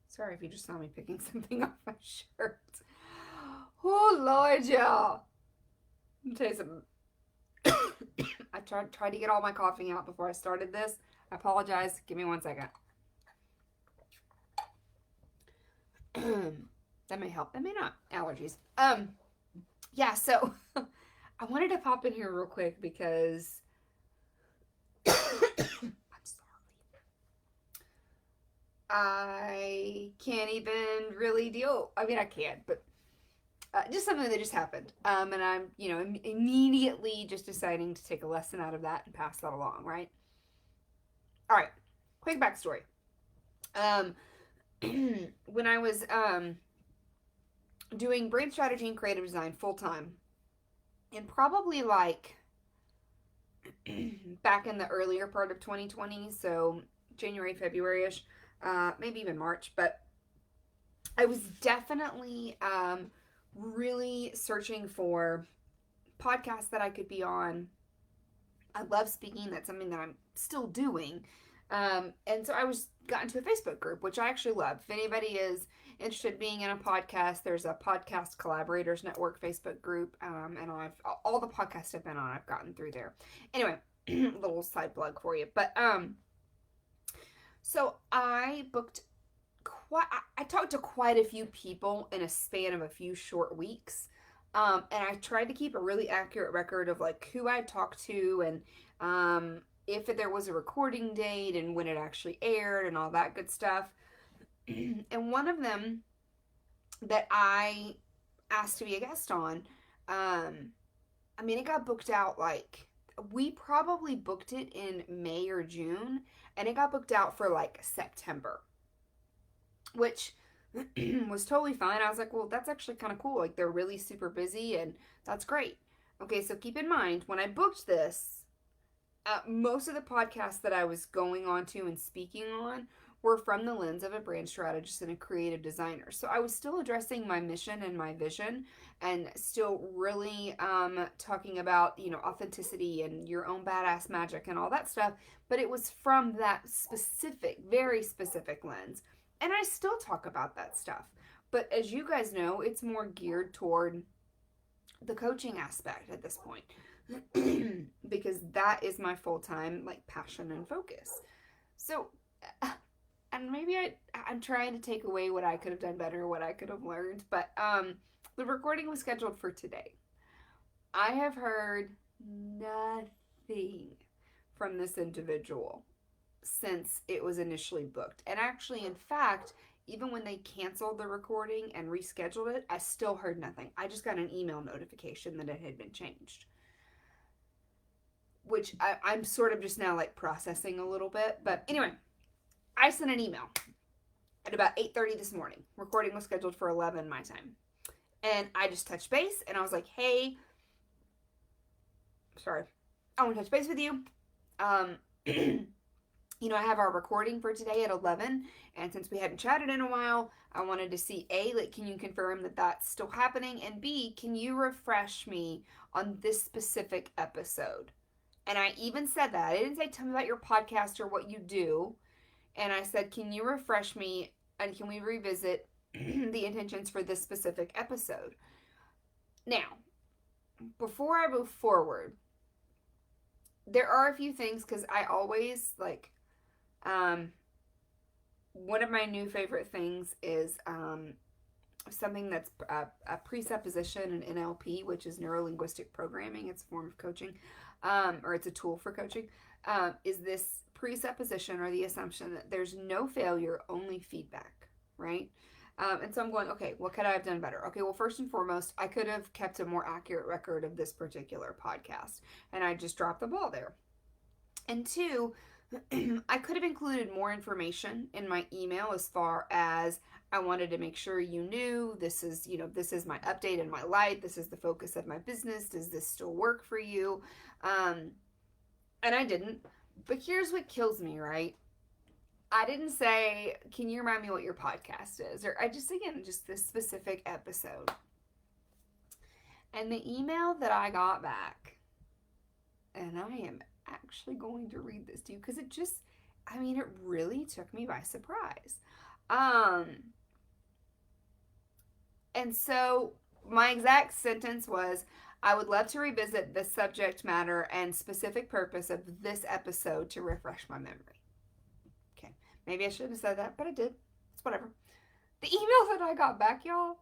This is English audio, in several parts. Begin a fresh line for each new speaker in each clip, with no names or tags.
Sorry if you just saw me picking something off my shirt. Oh, Lord, y'all. Let me tell you something. I tried to get all my coughing out before I started this. I apologize. Give me 1 second. That may help. That may not. Allergies. Yeah, so I wanted to pop in here real quick because I'm sorry. I can't even really deal. I mean, I can, but just something that just happened. And I'm, immediately just deciding to take a lesson out of that and pass that along, right? All right, quick backstory. Um, when I was doing brand strategy and creative design full time, and probably like back in the earlier part of 2020, so January, February ish, maybe even March, but I was definitely really searching for podcasts that I could be on. I love speaking. That's something that I'm still doing. And so I got into a Facebook group, which I actually love. If anybody is interested in being in a podcast, there's a Podcast Collaborators Network Facebook group. And all the podcasts I've been on, I've gotten through there. Anyway, little side plug for you. But so I booked I talked to quite a few people in a span of a few short weeks. And I tried to keep a really accurate record of like who I talked to and if there was a recording date and when it actually aired and all that good stuff. And one of them that I asked to be a guest on, I mean, it got booked out like we probably booked it in May or June, and it got booked out for like September, which was totally fine. I was like, well, that's actually kind of cool. Like, they're really super busy, and that's great. Okay, so keep in mind, when I booked this, most of the podcasts that I was going on to and speaking on were from the lens of a brand strategist and a creative designer. So I was still addressing my mission and my vision and still really talking about, authenticity and your own badass magic and all that stuff. But it was from that specific, very specific lens. And I still talk about that stuff. But as you guys know, it's more geared toward the coaching aspect at this point. Because that is my full-time like passion and focus. So and maybe I'm trying to take away what I could have done better, what I could have learned, but the recording was scheduled for today. I have heard nothing from this individual since it was initially booked. And actually, in fact, even when they canceled the recording and rescheduled it, I still heard nothing. I just got an email notification that it had been changed, which I'm sort of just now like processing a little bit. But anyway, I sent an email at about 8:30 this morning. Recording was scheduled for 11 my time. And I just touched base and I was like, hey, sorry, I want to touch base with you. I have our recording for today at 11. And since we hadn't chatted in a while, I wanted to see A, like, can you confirm that that's still happening? And B, can you refresh me on this specific episode? And I even said that. I didn't say, tell me about your podcast or what you do. And I said, can you refresh me and can we revisit the intentions for this specific episode? Now, before I move forward, there are a few things because I always like, one of my new favorite things is something that's a presupposition in NLP, which is neuro linguistic programming. It's a form of coaching, or it's a tool for coaching. Is this presupposition or the assumption that there's no failure, only feedback, right? And so I'm going, okay, what could I have done better? Okay, well, first and foremost, I could have kept a more accurate record of this particular podcast, and I just dropped the ball there. And two, I could have included more information in my email as far as I wanted to make sure you knew this is my update in my life. This is the focus of my business. Does this still work for you? And I didn't. But here's what kills me, right? I didn't say, can you remind me what your podcast is? Or just this specific episode. And the email that I got back, and I am actually going to read this to you because it really took me by surprise. Um, and so my exact sentence was, I would love to revisit the subject matter and specific purpose of this episode to refresh my memory. Okay. Maybe I shouldn't have said that, but I did. It's whatever. The email that I got back, y'all,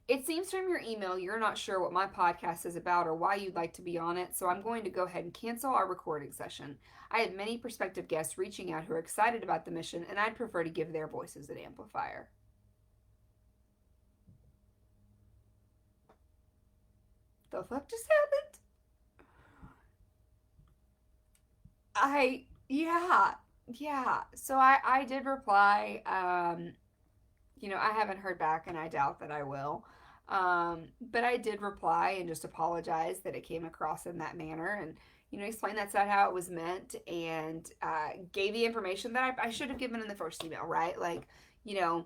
it seems from your email you're not sure what my podcast is about or why you'd like to be on it, so I'm going to go ahead and cancel our recording session. I had many prospective guests reaching out who are excited about the mission, and I'd prefer to give their voices an amplifier. The fuck just happened? Yeah. So I did reply. I haven't heard back, and I doubt that I will. But I did reply and just apologize that it came across in that manner, and explain that's not how it was meant, and gave the information that I should have given in the first email, right? Like, you know,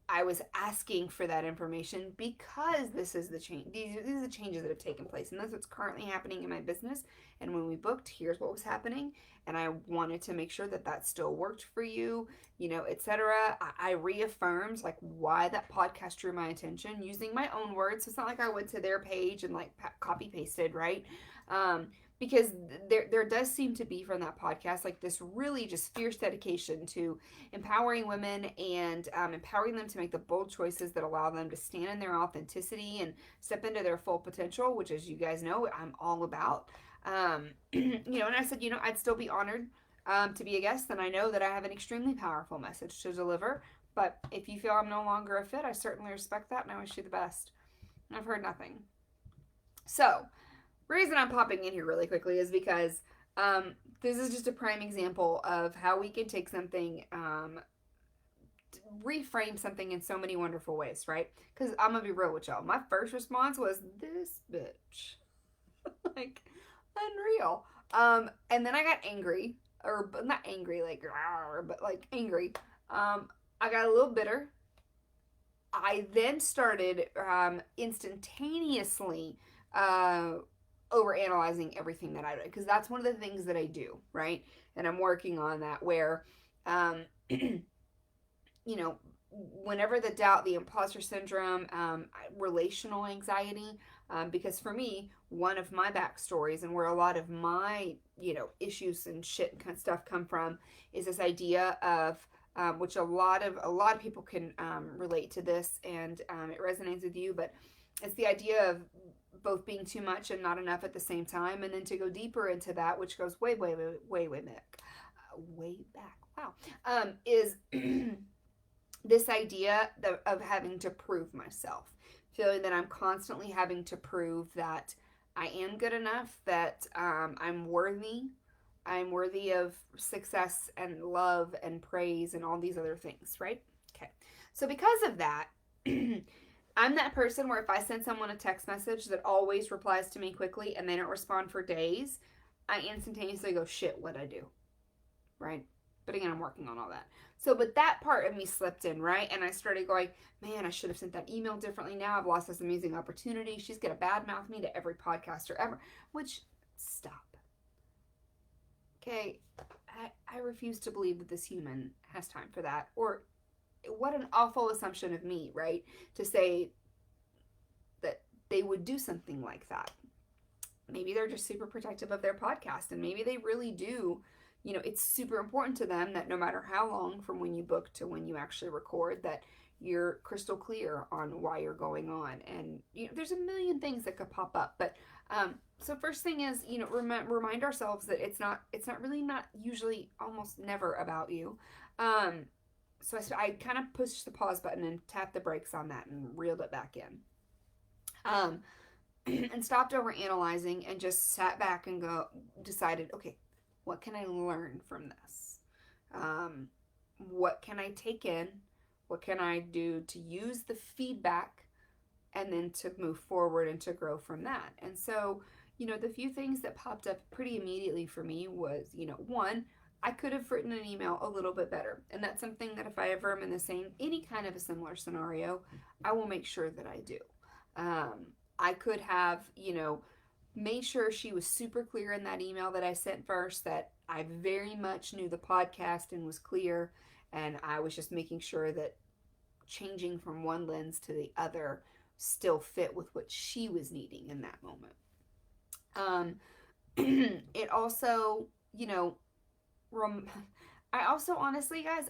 I was asking for that information because this is the change. These are the changes that have taken place, and that's what's currently happening in my business. And when we booked, here's what was happening, and I wanted to make sure that that still worked for you, etc. I reaffirmed like why that podcast drew my attention using my own words. So it's not like I went to their page and like copy pasted, right? Um, because there does seem to be from that podcast like this really just fierce dedication to empowering women and empowering them to make the bold choices that allow them to stand in their authenticity and step into their full potential, which, as you guys know, I'm all about. And I said, I'd still be honored to be a guest, and I know that I have an extremely powerful message to deliver. But if you feel I'm no longer a fit, I certainly respect that, and I wish you the best. I've heard nothing. So, reason I'm popping in here really quickly is because this is just a prime example of how we can take something, reframe something in so many wonderful ways, right? Because I'm gonna be real with y'all. My first response was this bitch, like unreal. And then I got angry, or not angry, like, but like angry. I got a little bitter. I then started instantaneously over analyzing everything that I do, because that's one of the things that I do, right? And I'm working on that where, you know, whenever the doubt, the imposter syndrome, relational anxiety, because for me, one of my backstories and where a lot of my, issues and shit kind of stuff come from is this idea of, which a lot of people can relate to this, and it resonates with you, but it's the idea of both being too much and not enough at the same time, and then to go deeper into that, which goes way back, way back. Wow, is this idea of having to prove myself, feeling that I'm constantly having to prove that I am good enough, that I'm worthy of success and love and praise and all these other things, right? Okay. So because of that, I'm that person where if I send someone a text message that always replies to me quickly and they don't respond for days, I instantaneously go, shit, what'd I do? Right? But again, I'm working on all that. So, but that part of me slipped in, right? And I started going, man, I should have sent that email differently. Now I've lost this amazing opportunity. She's going to badmouth me to every podcaster ever, which, stop. Okay, I refuse to believe that this human has time for that. Or what an awful assumption of me, right? To say that they would do something like that. Maybe they're just super protective of their podcast, and maybe they really do. It's super important to them that no matter how long from when you book to when you actually record, that you're crystal clear on why you're going on. And there's a million things that could pop up, but so first thing is, remind ourselves that it's not really, not usually, almost never about you. So I kind of pushed the pause button and tapped the brakes on that and reeled it back in. And stopped over analyzing and just sat back and decided, okay, what can I learn from this? What can I take in? What can I do to use the feedback and then to move forward and to grow from that? And so, the few things that popped up pretty immediately for me was, one, I could have written an email a little bit better. And that's something that if I ever am in any kind of a similar scenario, I will make sure that I do. I could have, made sure she was super clear in that email that I sent first that I very much knew the podcast and was clear, and I was just making sure that changing from one lens to the other still fit with what she was needing in that moment. It also, I also honestly, guys,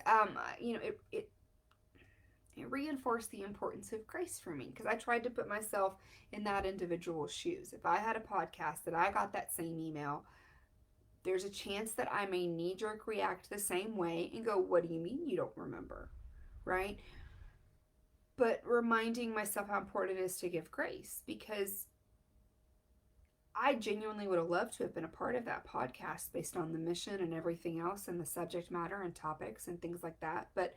it reinforced the importance of grace for me because I tried to put myself in that individual's shoes. If I had a podcast that I got that same email, there's a chance that I may knee jerk react the same way and go, "What do you mean you don't remember?" Right? But reminding myself how important it is to give grace because I genuinely would have loved to have been a part of that podcast based on the mission and everything else and the subject matter and topics and things like that. But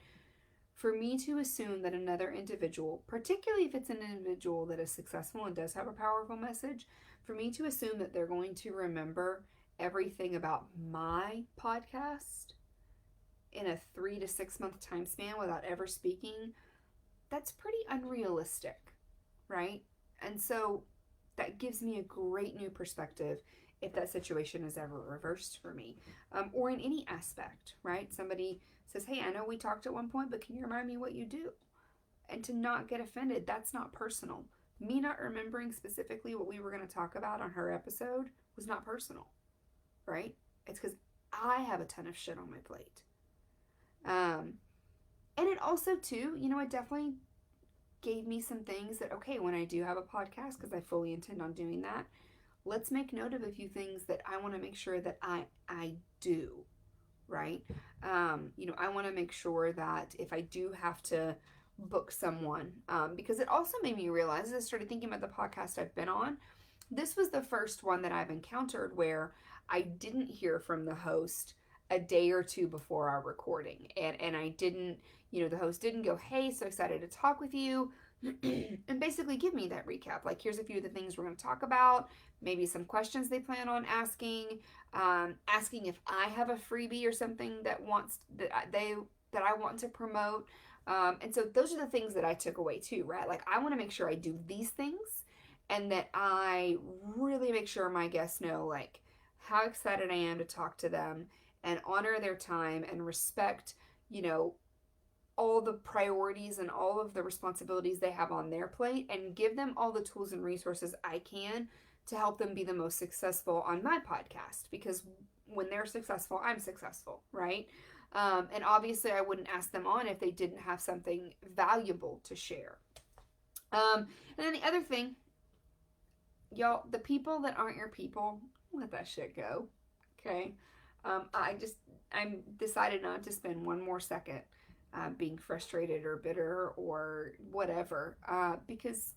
for me to assume that another individual, particularly if it's an individual that is successful and does have a powerful message, for me to assume that they're going to remember everything about my podcast in a 3 to 6 month time span without ever speaking, that's pretty unrealistic, right? And so that gives me a great new perspective if that situation is ever reversed for me, or in any aspect, right? Somebody says, "Hey, I know we talked at one point, but can you remind me what you do?" And to not get offended, that's not personal. Me not remembering specifically what we were going to talk about on her episode was not personal, right? It's because I have a ton of shit on my plate. And it also, too, it definitely gave me some things that, okay, when I do have a podcast, because I fully intend on doing that, let's make note of a few things that I want to make sure that I do, right? I want to make sure that if I do have to book someone, because it also made me realize, as I started thinking about the podcast I've been on, this was the first one that I've encountered where I didn't hear from the host a day or two before our recording. And I didn't, the host didn't go, "Hey, so excited to talk with you," and basically give me that recap. Like, here's a few of the things we're going to talk about, maybe some questions they plan on asking, asking if I have a freebie or something that I want to promote. And so those are the things that I took away too, right? Like, I want to make sure I do these things and that I really make sure my guests know, like, how excited I am to talk to them and honor their time and respect, all the priorities and all of the responsibilities they have on their plate and give them all the tools and resources I can to help them be the most successful on my podcast, because when they're successful, I'm successful, right? And obviously I wouldn't ask them on if they didn't have something valuable to share. And then the other thing, y'all, the people that aren't your people, let that shit go. Okay. I'm decided not to spend one more second being frustrated or bitter or whatever, because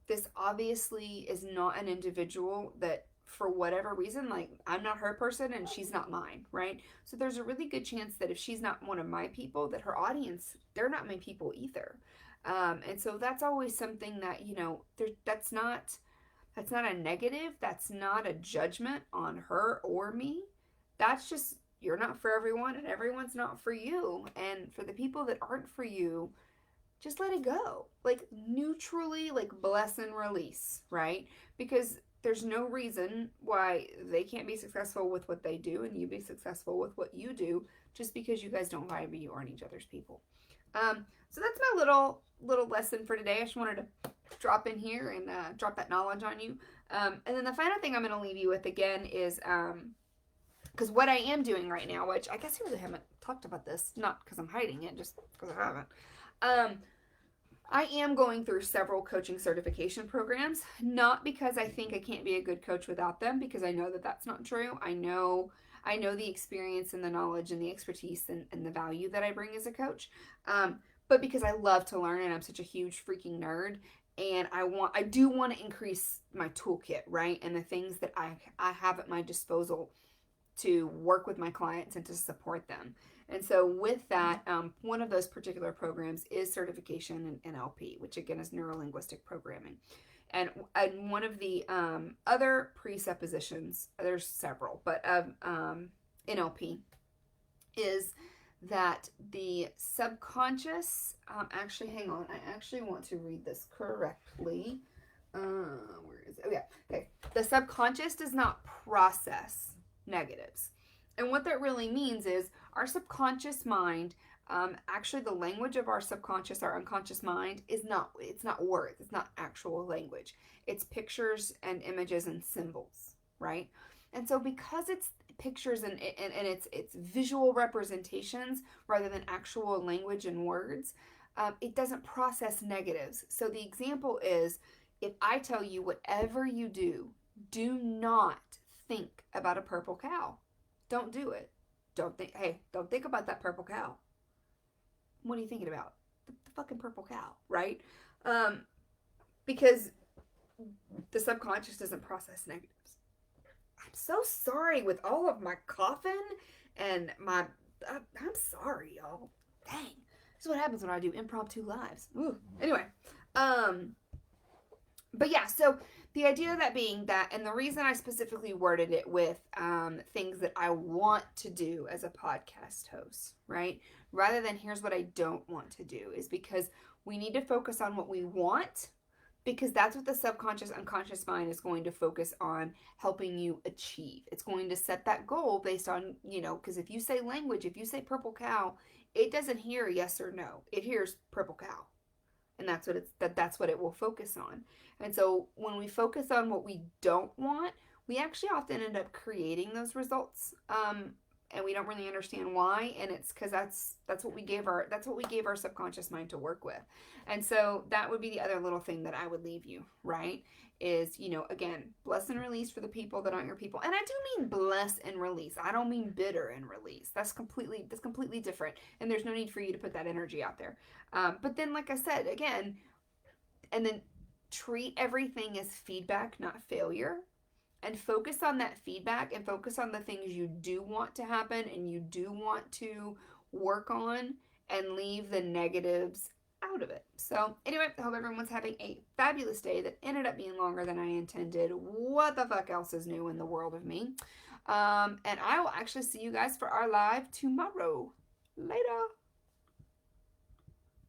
this obviously is not an individual that, for whatever reason, like, I'm not her person and she's not mine, right? So there's a really good chance that if she's not one of my people, that her audience, they're not my people either. And so that's always something that, that's not a negative. That's not a judgment on her or me. That's just, you're not for everyone and everyone's not for you. And for the people that aren't for you, just let it go. Like, neutrally, like, bless and release, right? Because there's no reason why they can't be successful with what they do and you be successful with what you do just because you guys don't vibe, you aren't each other's people. So that's my little lesson for today. I just wanted to drop in here and drop that knowledge on you. And then the final thing I'm going to leave you with again is, because what I am doing right now, which I guess I really haven't talked about this, not because I'm hiding it, just because I haven't. I am going through several coaching certification programs, not because I think I can't be a good coach without them, because I know that that's not true. I know the experience and the knowledge and the expertise and the value that I bring as a coach, but because I love to learn and I'm such a huge freaking nerd, and I do want to increase my toolkit, right? And the things that I have at my disposal to work with my clients and to support them. And so with that, one of those particular programs is certification in NLP, which again is neuro-linguistic programming. And one of the other presuppositions, there's several, but of NLP, is that the subconscious, actually, hang on, I actually want to read this correctly. Where is it? Oh, yeah. Okay. The subconscious does not process negatives. And what that really means is our subconscious mind, actually the language of our subconscious, our unconscious mind it's not words, it's not actual language. It's pictures and images and symbols, right? And so because it's pictures and it's visual representations rather than actual language and words, it doesn't process negatives. So the example is, if I tell you, whatever you do not think about a purple cow. Don't do it. Don't think about that purple cow. What are you thinking about? The fucking purple cow, right? Because the subconscious doesn't process negatives. I'm so sorry with all of my coughing and my. I'm sorry, y'all. Dang. This is what happens when I do impromptu lives. Ooh. Anyway, but yeah, so the idea of that being that, and the reason I specifically worded it with things that I want to do as a podcast host, right? Rather than here's what I don't want to do, is because we need to focus on what we want, because that's what the subconscious, unconscious mind is going to focus on helping you achieve. It's going to set that goal based on, because if you say language, if you say purple cow, it doesn't hear yes or no. It hears purple cow. And that's what it will focus on. And so when we focus on what we don't want, we actually often end up creating those results. And we don't really understand why, and it's because that's what we gave our subconscious mind to work with. And so that would be the other little thing that I would leave you, right? Is, again, bless and release for the people that aren't your people. And I do mean bless and release. I don't mean bitter and release. That's completely different. And there's no need for you to put that energy out there. But then, like I said, again, and then treat everything as feedback, not failure. And focus on that feedback and focus on the things you do want to happen and you do want to work on, and leave the negatives out of it. So anyway, I hope everyone's having a fabulous day that ended up being longer than I intended. What the fuck else is new in the world of me? And I will actually see you guys for our live tomorrow. Later.